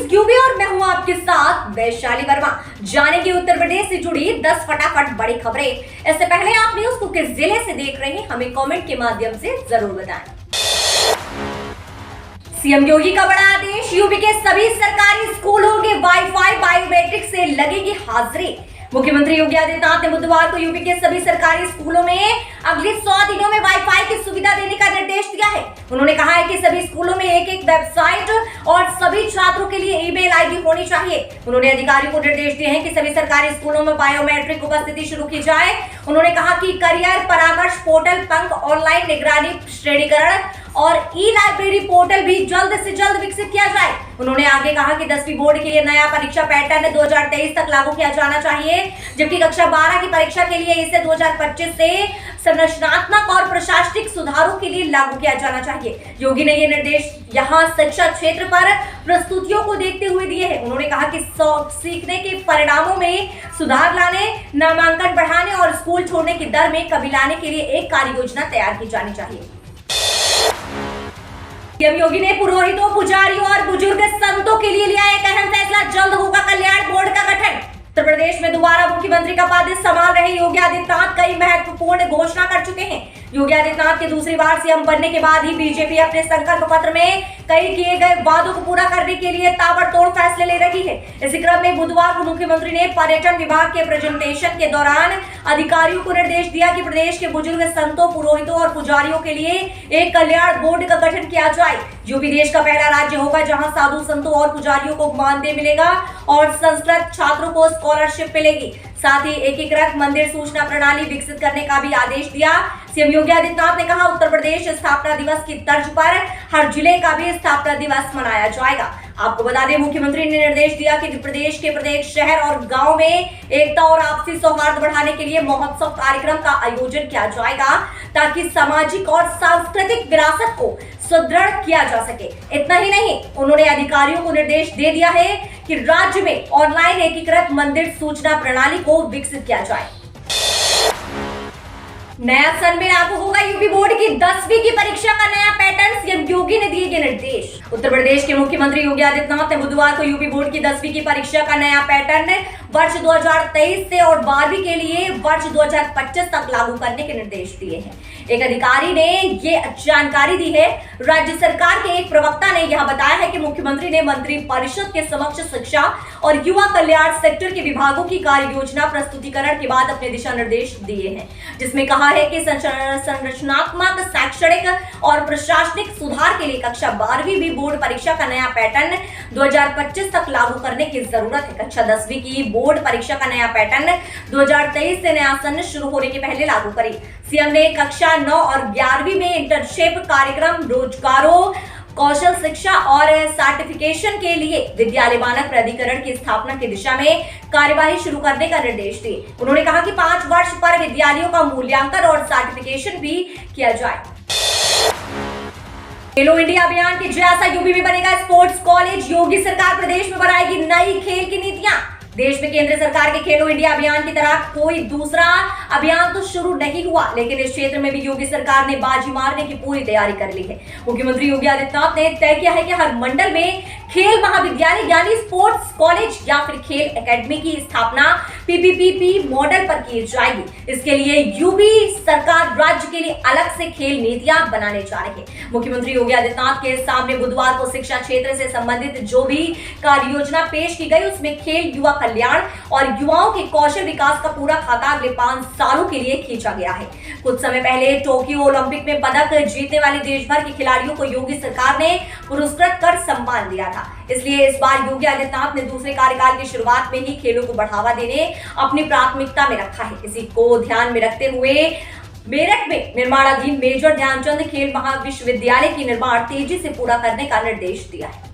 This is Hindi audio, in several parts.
न्यूज यूपी और मैं हूं आपके साथ वैशाली वर्मा। जानेंगे उत्तर प्रदेश से जुड़ी 10 फटाफट बड़ी खबरें। इससे पहले आप न्यूज को किस जिले से देख रहे हैं हमें कमेंट के माध्यम से जरूर बताएं। सीएम योगी का बड़ा आदेश, यूपी के सभी सरकारी स्कूलों के वाईफाई बायोमेट्रिक से लगेगी हाजिरी। मुख्यमंत्री योगी आदित्यनाथ ने बुधवार को यूपी के सभी सरकारी स्कूलों में अगले 100 दिनों में वाईफाई की सुविधा देने का निर्देश दिया है। उन्होंने कहा है कि सभी स्कूलों में एक वेबसाइट और सभी छात्रों के लिए ईमेल आईडी होनी चाहिए। उन्होंने अधिकारियों को निर्देश दिए हैं कि सभी सरकारी स्कूलों में बायोमेट्रिक उपस्थिति शुरू की जाए। उन्होंने कहा कि करियर परामर्श पोर्टल, पंख, ऑनलाइन निगरानी श्रेणीकरण और ई लाइब्रेरी पोर्टल भी जल्द से जल्द विकसित किया जाए। उन्होंने आगे कहा कि 10वीं बोर्ड के लिए नया परीक्षा पैटर्न 2023 तक लागू किया जाना चाहिए, जबकि कक्षा 12 की परीक्षा के लिए इसे 2025 से संरचनात्मक और प्रशासनिक सुधारों के लिए लागू किया जाना चाहिए। योगी ने ये निर्देश यहाँ शिक्षा क्षेत्र पर प्रस्तुतियों को देखते हुए दिए हैं। उन्होंने कहा कि सीखने के परिणामों में सुधार लाने, नामांकन बढ़ाने और स्कूल छोड़ने की दर में कमी लाने के लिए एक कार्य योजना तैयार की जानी चाहिए। सीएम योगी ने पुरोहितों, पुजारियों और बुजुर्ग संतों के लिए लिया एक अहम फैसला, जल्द होगा कल्याण बोर्ड का गठन। उत्तर प्रदेश में दोबारा मुख्यमंत्री का पद संभाल रहे योगी आदित्यनाथ कई महत्वपूर्ण घोषणा कर चुके हैं। योगी आदित्यनाथ के दूसरी बार सीएम बनने के बाद ही बीजेपी अपने संकल्प पत्र में कई किए गए वादों को पूरा करने के लिए ताबड़तोड़ फैसले ले रही है। इसी क्रम में बुधवार को मुख्यमंत्री ने पर्यटन विभाग के प्रेजेंटेशन के दौरान अधिकारियों को निर्देश दिया कि प्रदेश के बुजुर्ग संतों, पुरोहितों और पुजारियों के लिए एक कल्याण बोर्ड का गठन किया जाए। यूपी देश का पहला राज्य होगा जहां साधु संतों और पुजारियों को मानदेय मिलेगा और संस्कृत छात्रों को स्कॉलरशिप मिलेगी। साथ ही एकीकृत मंदिर सूचना प्रणाली विकसित करने का भी आदेश दिया। सीएम योगी आदित्यनाथ ने कहा, उत्तर प्रदेश स्थापना दिवस की तर्ज पर हर जिले का भी स्थापना दिवस मनाया जाएगा। आपको बता दें, मुख्यमंत्री ने निर्देश दिया कि प्रदेश के प्रत्येक शहर और गांव में एकता और आपसी सौहार्द बढ़ाने के लिए महोत्सव कार्यक्रम का आयोजन किया जाएगा, ताकि सामाजिक और सांस्कृतिक विरासत को सुदृढ़ किया जा सके। इतना ही नहीं, उन्होंने अधिकारियों को निर्देश दे दिया है कि राज्य में ऑनलाइन एकीकृत मंदिर सूचना प्रणाली को विकसित किया जाए। नया सन में लागू होगा यूपी बोर्ड की 10वीं की परीक्षा का नया पैटर्न, सीएम योगी ने दिए ये निर्देश। उत्तर प्रदेश के मुख्यमंत्री योगी आदित्यनाथ ने बुधवार को यूपी बोर्ड की 10वीं की परीक्षा का नया पैटर्न वर्ष 2023 से और 12वीं के लिए वर्ष 2025 तक लागू करने के निर्देश दिए हैं। एक अधिकारी ने ये जानकारी दी है। राज्य सरकार के एक प्रवक्ता ने यह बताया है कि मुख्यमंत्री ने मंत्री परिषद के समक्ष शिक्षा और युवा कल्याण सेक्टर के विभागों की कार्य योजना प्रस्तुतिकरण के बाद अपने दिशा निर्देश दिए हैं, जिसमें कहा है कि संरचनात्मक, शैक्षणिक और प्रशासनिक सुधार के लिए कक्षा 12वीं भी बोर्ड परीक्षा का नया पैटर्न 2025 तक लागू करने की जरूरत है। कक्षा 10वीं की बोर्ड परीक्षा का नया पैटर्न 2023 से नया सत्र शुरू होने के पहले लागू करी। सीएम ने कक्षा 9 और 11वीं में इंटर्नशिप कार्यक्रम, रोजगारों, कौशल शिक्षा और सर्टिफिकेशन के लिए विद्यालय मानक प्राधिकरण की स्थापना की दिशा में कार्यवाही शुरू करने का निर्देश दिए। उन्होंने कहा कि 5 वर्ष पर विद्यालयों का मूल्यांकन और सर्टिफिकेशन भी किया जाए। खेलो इंडिया अभियान के जैसा यूपी में बनेगा स्पोर्ट्स कॉलेज, योगी सरकार प्रदेश में बनाएगी नई खेल की नीतियां। देश में केंद्र सरकार के खेलो इंडिया अभियान की तरह कोई दूसरा अभियान तो शुरू नहीं हुआ, लेकिन इस क्षेत्र में भी योगी सरकार ने बाजी मारने की पूरी तैयारी कर ली है। मुख्यमंत्री योगी आदित्यनाथ ने तय किया है कि हर मंडल में खेल महाविद्यालय यानी स्पोर्ट्स कॉलेज या फिर खेल एकेडमी की स्थापना पीपीपी मॉडल पर की जाएगी। इसके लिए यूपी सरकार राज्य के लिए अलग से खेल नीतियां बनाने जा रही है। मुख्यमंत्री योगी आदित्यनाथ के सामने बुधवार को शिक्षा क्षेत्र से संबंधित जो भी कार्य योजना पेश की गई, उसमें खेल, युवा कल्याण और युवाओं के कौशल विकास का पूरा खाता अगले 5 सालों के लिए खींचा गया है। कुछ समय पहले टोक्यो ओलंपिक में पदक जीतने वाले देश भर के खिलाड़ियों को योगी सरकार ने पुरस्कृत कर सम्मान दिया था। इसलिए इस बार योगी आदित्यनाथ ने दूसरे कार्यकाल की शुरुआत में ही खेलों को बढ़ावा देने अपनी प्राथमिकता में रखा है। इसी को ध्यान में रखते हुए मेरठ में निर्माणाधीन मेजर ध्यानचंद खेल महाविश्वविद्यालय की निर्माण तेजी से पूरा करने का निर्देश दिया है।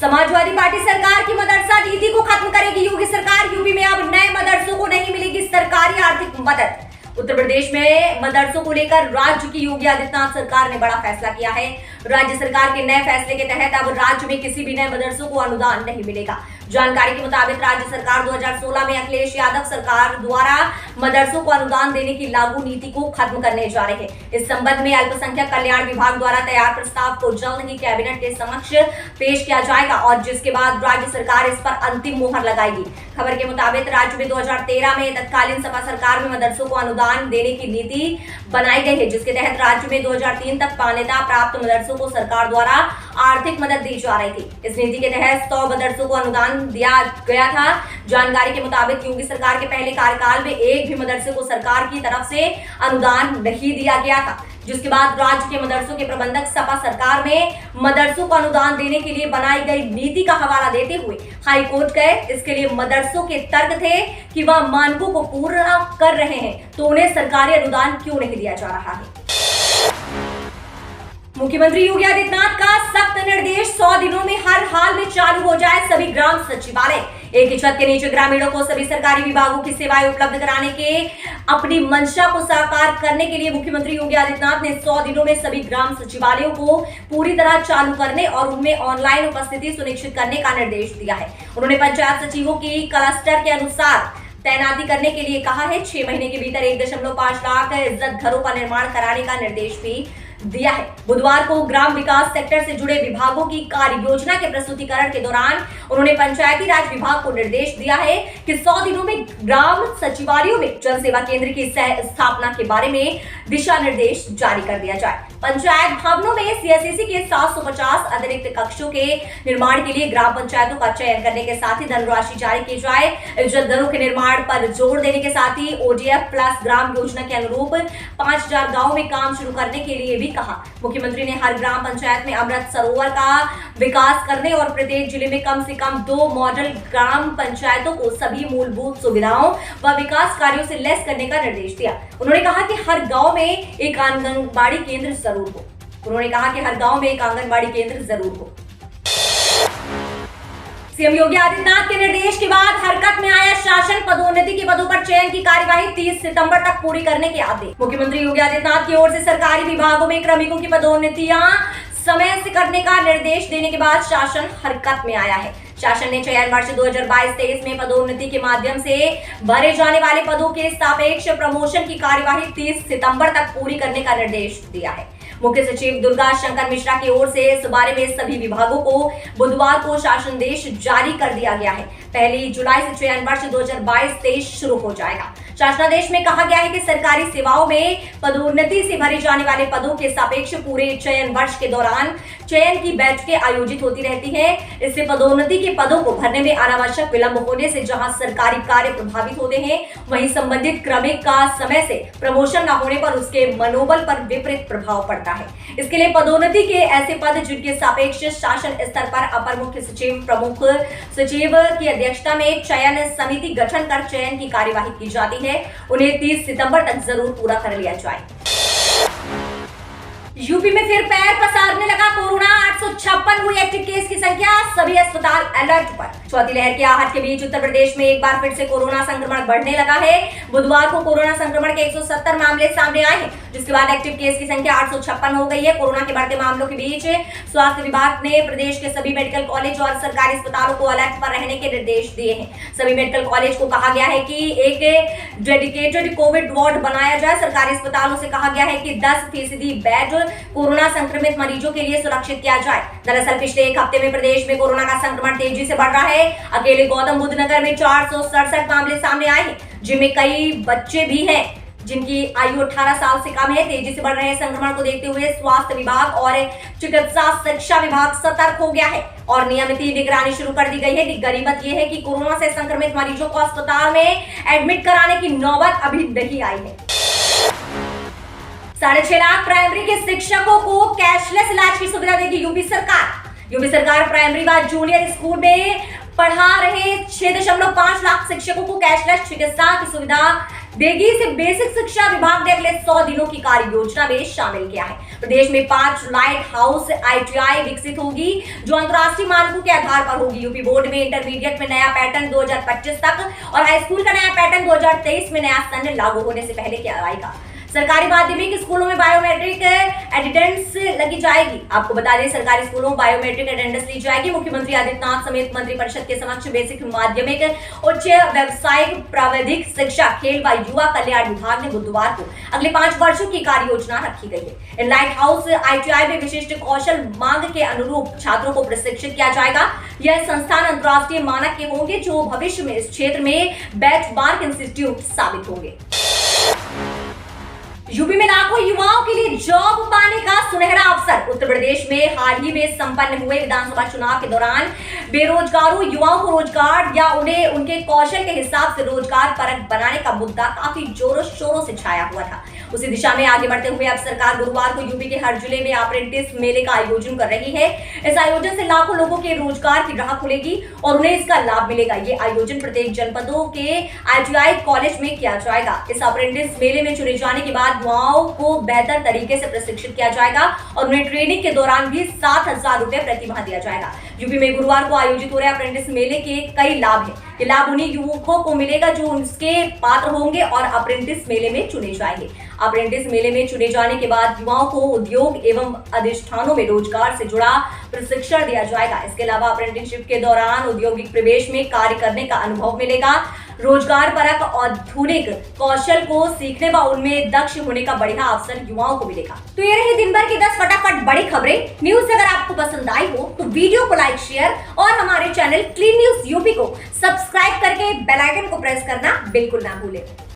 समाजवादी पार्टी सरकार की मदरसा नीति को खत्म करेगी योगी सरकार। यूपी में अब नए मदरसों को नहीं मिलेगी सरकारी आर्थिक मदद। उत्तर प्रदेश में मदरसों को लेकर राज्य की योगी आदित्यनाथ सरकार ने बड़ा फैसला किया है। राज्य सरकार के नए फैसले के तहत अब राज्य में किसी भी नए मदरसों को अनुदान नहीं मिलेगा। जानकारी के मुताबिक राज्य सरकार 2016 में अखिलेश यादव सरकार द्वारा मदरसों को अनुदान देने की लागू नीति को खत्म करने जा रहे हैं। इस संबंध में अल्पसंख्यक कल्याण विभाग द्वारा तैयार प्रस्ताव को जल्द ही कैबिनेट के समक्ष पेश किया जाएगा और जिसके बाद राज्य सरकार इस पर अंतिम मुहर लगाएगी। खबर के मुताबिक राज्य में 2013 में तत्कालीन सपा सरकार में मदरसों को अनुदान देने की नीति बनाई गई है, जिसके तहत राज्य में 2003 तक मान्यता प्राप्त मदरसों को सरकार द्वारा आर्थिक मदद दी जा रही थी। इस नीति के तहत 100 मदरसों को अनुदान दिया गया था। जानकारी के मुताबिक योगी सरकार के पहले कार्यकाल में एक भी मदरसे को सरकार की तरफ से अनुदान नहीं दिया गया था, जिसके बाद राज्य के मदरसों के प्रबंधक सपा सरकार में मदरसों को अनुदान देने के लिए बनाई गई नीति का हवाला देते हुए हाई कोर्ट गए। इसके लिए मदरसों के तर्क थे कि वह मानकों को पूरा कर रहे हैं तो उन्हें सरकारी अनुदान क्यों नहीं दिया जा रहा है। मुख्यमंत्री योगी आदित्यनाथ का सख्त निर्देश, 100 दिनों में हर हाल में चालू हो जाए सभी ग्राम सचिवालय। एक ही छत के नीचे ग्रामीणों को सभी सरकारी विभागों की सेवाएं उपलब्ध कराने के अपनी मंशा को साकार करने के लिए मुख्यमंत्री योगी आदित्यनाथ ने 100 दिनों में सभी ग्राम सचिवालयों को पूरी तरह चालू करने और उनमें ऑनलाइन उपस्थिति सुनिश्चित करने का निर्देश दिया है। उन्होंने पंचायत सचिवों की क्लस्टर के अनुसार तैनाती करने के लिए कहा है। 6 महीने के भीतर 1.5 लाख इज्जत घरों का निर्माण कराने का निर्देश भी दिया है। बुधवार को ग्राम विकास सेक्टर से जुड़े विभागों की कार्य योजना के प्रस्तुतिकरण के दौरान उन्होंने पंचायती राज विभाग को निर्देश दिया है कि 100 दिनों में ग्राम सचिवालयों में जन सेवा केंद्र की स्थापना के बारे में दिशा निर्देश जारी कर दिया जाए। पंचायत भवनों में सीएससी के 750 अतिरिक्त कक्षों के निर्माण के लिए ग्राम पंचायतों का चयन करने के साथ ही धनराशि जारी की जाए। इज्जत घरों के निर्माण पर जोर देने के साथ ही ODF प्लस ग्राम योजना के अनुरूप 5000 गाँव में काम शुरू करने के लिए कहा। मुख्यमंत्री ने हर ग्राम पंचायत में अमृत सरोवर का विकास करने और प्रत्येक जिले में कम से कम 2 मॉडल ग्राम पंचायतों को सभी मूलभूत सुविधाओं व विकास कार्यों से लैस करने का निर्देश दिया। उन्होंने कहा कि हर गांव में एक आंगनबाड़ी केंद्र जरूर हो। सीएम योगी आदित्यनाथ के निर्देश के बाद हरकत में आया शासन, पदोन्नति के पदों पर चयन की कार्यवाही 30 सितंबर तक पूरी करने के आदेश। मुख्यमंत्री योगी आदित्यनाथ की ओर से सरकारी विभागों में क्रमिकों की पदोन्नतियां समय से करने का निर्देश देने के बाद शासन हरकत में आया है। शासन ने चयन वर्ष 2022-23 में पदोन्नति के माध्यम से भरे जाने वाले पदों के सापेक्ष प्रमोशन की कार्यवाही 30 सितंबर तक पूरी करने का निर्देश दिया है। मुख्य सचिव दुर्गा शंकर मिश्रा की ओर से इस बारे में सभी विभागों को बुधवार को शासनादेश जारी कर दिया गया है। 1 जुलाई से चयन वर्ष 2022-23 शुरू हो जाएगा। शासनादेश में कहा गया है कि सरकारी सेवाओं में पदोन्नति से भरे जाने वाले पदों के सापेक्ष पूरे चयन वर्ष के दौरान चयन की बैठकें आयोजित होती रहती हैं। इससे पदोन्नति के पदों को भरने में अनावश्यक विलंब होने से जहां सरकारी कार्य प्रभावित होते हैं, वहीं संबंधित क्रमिक का समय से प्रमोशन न होने पर उसके मनोबल पर विपरीत प्रभाव पड़ता है। इसके लिए पदोन्नति के ऐसे पद जिनके सापेक्ष शासन स्तर पर अपर मुख्य सचिव, प्रमुख सचिव की अध्यक्षता में चयन समिति गठन कर चयन की कार्यवाही की जाती है, उन्हें 30 सितंबर तक जरूर पूरा कर लिया जाए। यूपी में फिर पैर पसारने लगा कोरोना, 856 हुई एक्टिव केस की संख्या, सभी अस्पताल अलर्ट पर। चौथी लहर की आहट के बीच उत्तर प्रदेश में एक बार फिर से कोरोना संक्रमण बढ़ने लगा है। बुधवार को कोरोना संक्रमण के 170 मामले सामने आए हैं, जिसके बाद एक्टिव केस की संख्या 856 हो गई है। कोरोना के बढ़ते मामलों के बीच स्वास्थ्य विभाग ने प्रदेश के सभी मेडिकल कॉलेज और सरकारी अस्पतालों को अलर्ट पर रहने के निर्देश दिए हैं। सभी मेडिकल कॉलेज को कहा गया है कि एक डेडिकेटेड कोविड वार्ड बनाया जाए। सरकारी अस्पतालों से कहा गया है कि 10% बेड कोरोना संक्रमित मरीजों के लिए सुरक्षित किया जाए। दरअसल पिछले एक हफ्ते में प्रदेश में कोरोना का संक्रमण तेजी से बढ़ रहा है। अकेले गौतम बुद्ध नगर में 467 मामले सामने आए हैं, जिनमें कई बच्चे भी हैं जिनकी आयु 18 साल से कम है। तेजी से बढ़ रहे संक्रमण को देखते हुए स्वास्थ्य विभाग और चिकित्सा शिक्षा विभाग सतर्क हो गया है और नियमित निगरानी शुरू कर दी गई है। गनीमत यह है कि कोरोना से संक्रमित मरीजों को अस्पताल में एडमिट कराने की नौबत अभी नहीं आई है। 6.5 लाख प्राइमरी के शिक्षकों को कैशलेस इलाज की सुविधा देगी यूपी सरकार। यूपी सरकार प्राइमरी व जूनियर स्कूल में पढ़ा रहे 6.5 लाख शिक्षकों को कैशलेस चिकित्सा की सुविधा देगी। इसे बेसिक शिक्षा विभाग ने अगले 100 दिनों की कार्य योजना में शामिल किया है। प्रदेश में 5 लाइट हाउस ITI विकसित होगी, जो अंतर्राष्ट्रीय मानकों के आधार पर होगी। यूपी बोर्ड में इंटरमीडिएट में नया पैटर्न 2025 तक और हाई स्कूल का नया पैटर्न 2023 में नया सन लागू होने से पहले किया जाएगा। सरकारी माध्यमिक स्कूलों में बायोमेट्रिक अटेंडेंस लगी जाएगी। आपको बता दें, सरकारी स्कूलों में बायोमेट्रिक अटेंडेंस ली जाएगी। मुख्यमंत्री आदित्यनाथ समेत मंत्रिपरिषद के समक्ष बेसिक माध्यमिक, उच्च व्यावसायिक, प्राविधिक शिक्षा, खेल व युवा कल्याण विभाग ने बुधवार को अगले 5 वर्षों की कार्य योजना रखी गई है। इन लाइट हाउस ITI में विशिष्ट कौशल मांग के अनुरूप छात्रों को प्रशिक्षित किया जाएगा। यह संस्थान अंतर्राष्ट्रीय मानक के होंगे जो भविष्य में इस क्षेत्र में बेंचमार्क इंस्टीट्यूट साबित होंगे। यूपी में लाखों युवाओं के लिए जॉब पाने का सुनहरा अवसर। उत्तर प्रदेश में हाल ही में संपन्न हुए विधानसभा चुनाव के दौरान बेरोजगारों युवाओं को रोजगार या उन्हें उनके कौशल के हिसाब से रोजगार परक बनाने का मुद्दा काफी जोरों शोरों से छाया हुआ था। उसी दिशा में आगे बढ़ते हुए अब सरकार गुरुवार को यूपी के हर जिले में अप्रेंटिस मेले का आयोजन कर रही है। इस आयोजन से लाखों लोगों के रोजगार की राह खुलेगी और उन्हें इसका लाभ मिलेगा। ये आयोजन प्रत्येक जनपदों के ITI कॉलेज में किया जाएगा। इस अप्रेंटिस मेले में चुने जाने के बाद युवाओं को बेहतर तरीके से प्रशिक्षित किया जाएगा और उन्हें ट्रेनिंग के दौरान भी 7,000 रुपए प्रतिमाह दिया जाएगा। यूपी में गुरुवार को आयोजित हो रहे अप्रेंटिस मेले के कई लाभ हैं। ये लाभ उन्हीं युवकों को मिलेगा जो उसके पात्र होंगे और अप्रेंटिस मेले में चुने जाएंगे। अप्रेंटिस मेले में चुने जाने के बाद युवाओं को उद्योग एवं अधिष्ठानों में रोजगार से जुड़ा प्रशिक्षण दिया जाएगा। इसके अलावा अप्रेंटिसशिप के दौरान औद्योगिक प्रवेश में कार्य करने का अनुभव मिलेगा। रोजगार परक आधुनिक कौशल को सीखने व उनमें दक्ष होने का बढ़िया अवसर युवाओं को मिलेगा। तो ये रही दिन भर की 10 फटाफट बड़ी खबरें। न्यूज अगर आपको पसंद आई हो तो वीडियो को लाइक, शेयर और हमारे चैनल क्लीन न्यूज यूपी को सब्सक्राइब करके बेल आइकन को प्रेस करना बिल्कुल ना भूलें।